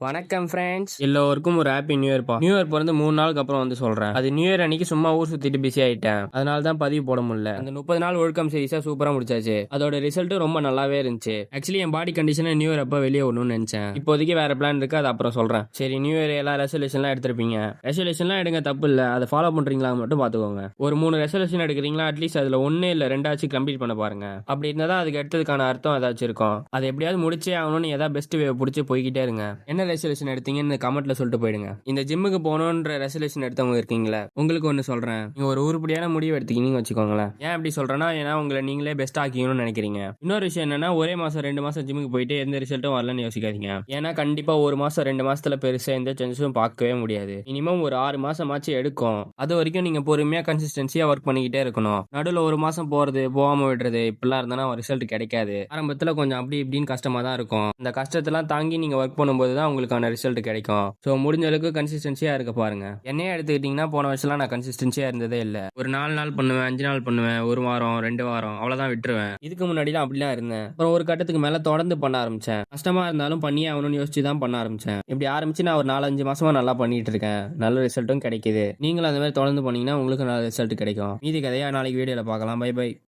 வணக்கம் ஃப்ரெண்ட்ஸ், எல்லோருக்கும் ஒரு ஹாப்பி நியூ இயர்ப்பா. நியூ இயர் பிறந்து 3 நாளுக்கு அப்புறம் வந்து சொல்றேன். அது நியூ இயர் அன்னைக்கு சும்மா ஊர் சுத்திட்டு பிஸி ஆயிட்டேன். அதனால தான் பதிவு போட முடியல. அந்த 30 நாள் ஒழுக்கம் சீரிஸா சூப்பரா முடிச்சாச்சு. அதோட ரிசல்ட் ரொம்ப நல்லாவே இருந்துச்சு. ஆக்சுவலி என் பாடி கண்டிஷனை நியூ இயர் அப்ப வெளியே விடணும்னு நினைச்சேன். இப்போதைக்கு வேற பிளான் இருக்கு, அது அப்புறம் சொல்றேன். சரி, நியூ இயர் எல்லாம் ரெசல்யூஷன்லாம் எடுத்திருப்பீங்க. ரெசல்யூஷன்லாம் எடுங்க, தப்பு இல்ல. அதை ஃபாலோ பண்றீங்களா மட்டும் பாத்துக்கோங்க. ஒரு 3 ரெசல்யூஷன் எடுக்கிறீங்களா, அட்லீஸ்ட் அதுல 1 இல்ல 2 கம்ப்ளீட் பண்ண பாருங்க. அப்படி இருந்தா தான் அதுக்கு எடுத்ததுக்கான அர்த்தம் ஏதாச்சும் இருக்கும். அதை எப்படியாவது முடிச்சே ஆகணும்னு ஏதாவது பெஸ்ட் வே பிடிச்சி போய்கிட்டே இருங்க. என்ன ரெசல்யூஷன் எடுத்தீங்க இந்த கமெண்ட்ல சொல்லிட்டு போயிடுங்க. இந்த ஜிம்முக்கு போகணுன்ற ரெசல்யூஷன் எடுத்தவங்க இருக்கீங்களா, உங்களுக்கு ஒன்னு சொல்றேன். நீங்க ஒரு உருப்படியான முடிவு எடுத்தீங்கன்னு வச்சுக்கோங்களேன். ஏன் அப்படி சொல்றேன்னா, ஏன்னா உங்களை நீங்களே பெஸ்ட் ஆக்கிக்கணும்னு நினைக்கிறீங்க. இன்னொரு விஷயம் என்னன்னா, ஒரே மாசம் 2 மாசம் ஜிம்முக்கு போயிட்டு எந்த ரிசல்ட்டும் வரலன்னு யோசிக்காதீங்க. ஏன்னா கண்டிப்பா ஒரு மாசம் 2 மாசத்துல பெருசா எந்த சேஞ்சஸும் பார்க்கவே முடியாது. மினிமம் ஒரு 6 மாசம் ஆச்சு எடுக்கும். அது வரைக்கும் நீங்க பொறுமையா கன்சிஸ்டன்சியா ஒர்க் பண்ணிக்கிட்டே இருக்கணும். நடுவில் ஒரு மாசம் போறது, போகாம விடுறது, இப்படிலாம் இருந்தா ரிசல்ட் கிடைக்காது. ஆரம்பத்துல கொஞ்சம் அப்படி இப்படின்னு கஷ்டமா தான் இருக்கும். இந்த கஷ்டத்தெல்லாம் தாங்கி நீங்க ஒர்க் பண்ணும்போது தான் உங்களுக்கான ரிசல்ட் கிடைக்கும். ஸோ முடிஞ்ச அளவுக்கு கன்சிஸ்டன்சியா இருக்க பாருங்க. என்னையே எடுத்துக்கிட்டீங்கன்னா, போன வருஷம்லாம் நான் கன்சிஸ்டன்சியா இருந்ததே இல்லை. ஒரு 4 நாள் பண்ணுவேன், 5 நாள் பண்ணுவேன், 1 வாரம் 2 வாரம் அவ்வளவுதான் விட்டுருவேன். இதுக்கு முன்னாடிலாம் அப்படிலாம் இருந்தேன். அப்புறம் ஒரு கட்டத்துக்கு மேல தொடர்ந்து பண்ண ஆரம்பிச்சேன். கஷ்டமா இருந்தாலும் பண்ணியே ஆகணும்னு யோசிச்சு தான் பண்ண ஆரம்பிச்சேன். இப்படி ஆரம்பிச்சு நான் ஒரு 4-5 மாசமா நல்லா பண்ணிட்டு இருக்கேன். நல்ல ரிசல்ட்டும் கிடைக்குது. நீங்களும் அந்த மாதிரி தொடர்ந்து பண்ணீங்கன்னா உங்களுக்கு நல்ல ரிசல்ட் கிடைக்கும். மீதி கதையா நாளைக்கு வீடியோல பார்க்கலாம். Bye by.